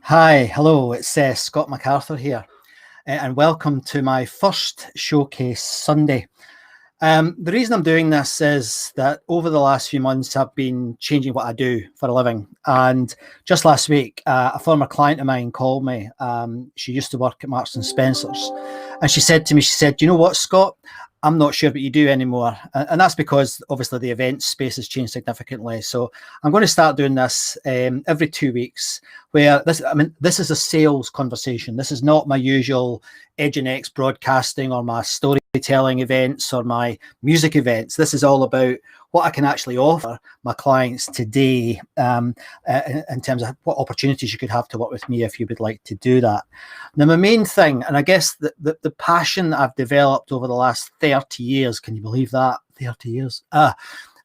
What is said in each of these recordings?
Hi, hello, it's Scott McArthur here, and welcome to my first Showcase Sunday. The reason I'm doing this is that over the last few months, I've been changing what I do for a living. And just last week, a former client of mine called me. She used to work at Marks and Spencer's. And she said to me, "Do you know what, Scott? I'm not sure what you do anymore." And that's because obviously the event space has changed significantly. So I'm going to start doing this every 2 weeks, where this is a sales conversation. This is not my usual Edge and X broadcasting or my storytelling events or my music events. This is all about what I can actually offer my clients today in terms of what opportunities you could have to work with me if you would like to do that. Now, my main thing, and I guess the passion that I've developed over the last 30 years, can you believe that? 30 years?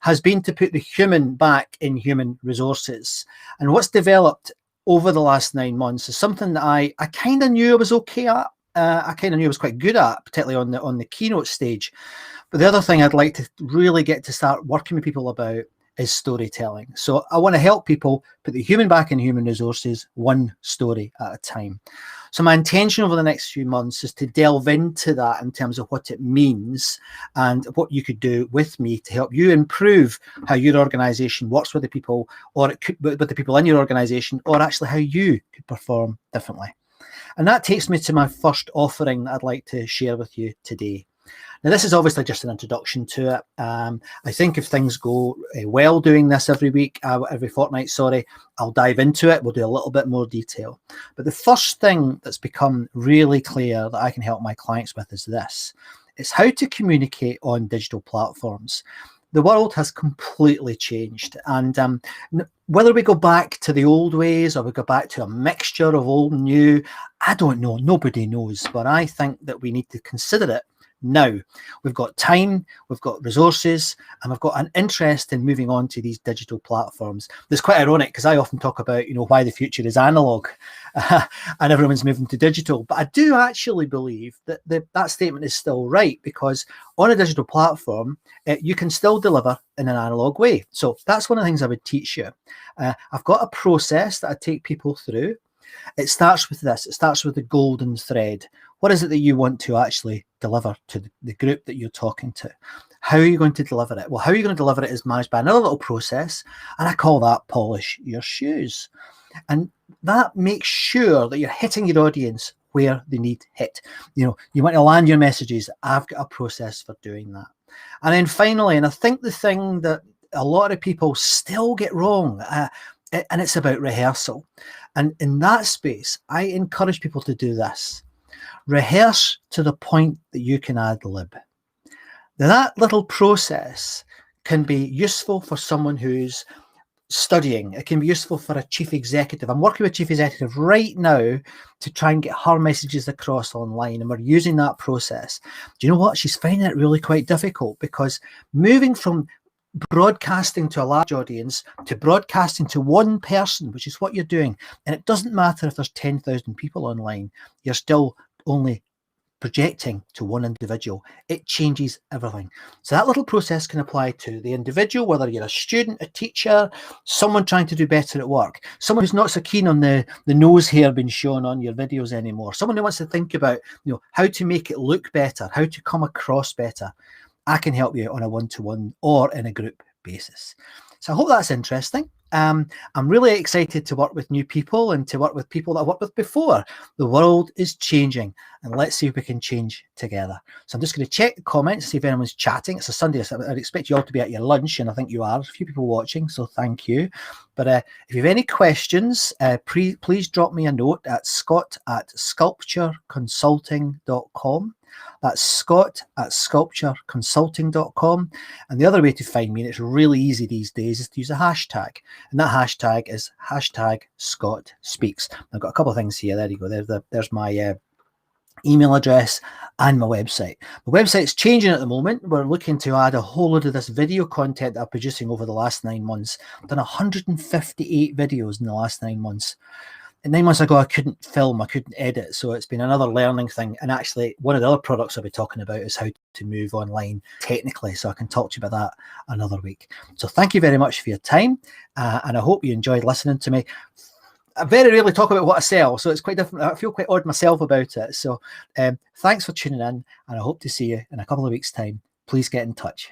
Has been to put the human back in human resources. And what's developed over the last 9 months is something that I kind of knew I was okay at. I kind of knew I was quite good at, particularly on the keynote stage. But the other thing I'd like to really get to start working with people about is storytelling. So I want to help people put the human back in human resources, one story at a time. So my intention over the next few months is to delve into that in terms of what it means and what you could do with me to help you improve how your organization works with the people, or it could with the people in your organization, or actually how you could perform differently. And that takes me to my first offering that I'd like to share with you today. Now, this is obviously just an introduction to it. I think if things go well doing this every fortnight, I'll dive into it. We'll do a little bit more detail. But the first thing that's become really clear that I can help my clients with is this. It's how to communicate on digital platforms. The world has completely changed. And whether we go back to the old ways or we go back to a mixture of old and new, I don't know. Nobody knows. But I think that we need to consider it now. We've got time, we've got resources, and we've got an interest in moving on to these digital platforms. It's quite ironic because I often talk about, why the future is analog and everyone's moving to digital. But I do actually believe that that statement is still right, because on a digital platform, you can still deliver in an analog way. So that's one of the things I would teach you. I've got a process that I take people through. It starts with this. It starts with the golden thread. What is it that you want to actually deliver to the group that you're talking to? How are you going to deliver it? Well, how are you going to deliver it is managed by another little process, and I call that polish your shoes. And that makes sure that you're hitting your audience where they need hit. You want to land your messages. I've got a process for doing that. And then finally, and I think the thing that a lot of people still get wrong, and it's about rehearsal. And in that space, I encourage people to do this. Rehearse to the point that you can ad lib. Now, that little process can be useful for someone who's studying. It can be useful for a chief executive. I'm working with a chief executive right now to try and get her messages across online, and we're using that process. Do you know what? She's finding it really quite difficult, because moving from broadcasting to a large audience to broadcasting to one person, which is what you're doing, and it doesn't matter if there's 10,000 people online, you're still only projecting to one individual. It changes everything. So that little process can apply to the individual, whether you're a student, a teacher, someone trying to do better at work, someone who's not so keen on the nose hair being shown on your videos anymore, someone who wants to think about how to make it look better, how to come across better. I can help you on a one-to-one or in a group basis. So I hope that's interesting. I'm really excited to work with new people and to work with people that I've worked with before. The world is changing, and let's see if we can change together. So I'm just going to check the comments, see if anyone's chatting. It's a Sunday, so I'd expect you all to be at your lunch, and I think you are. There's a few people watching, so thank you. But if you have any questions, please drop me a note at scott@sculptureconsulting.com. That's scott@sculptureconsulting.com. And the other way to find me, and it's really easy these days, is to use a hashtag. And that hashtag is #ScottSpeaks. I've got a couple of things here. There you go. There's my email address and my website. My website's changing at the moment. We're looking to add a whole load of this video content that I'm producing over the last 9 months. I've done 158 videos in the last 9 months. And 9 months ago, I couldn't film, I couldn't edit. So it's been another learning thing. And actually, one of the other products I'll be talking about is how to move online technically. So I can talk to you about that another week. So thank you very much for your time. And I hope you enjoyed listening to me. I very rarely talk about what I sell, so it's quite different. I feel quite odd myself about it. So thanks for tuning in, and I hope to see you in a couple of weeks' time. Please get in touch.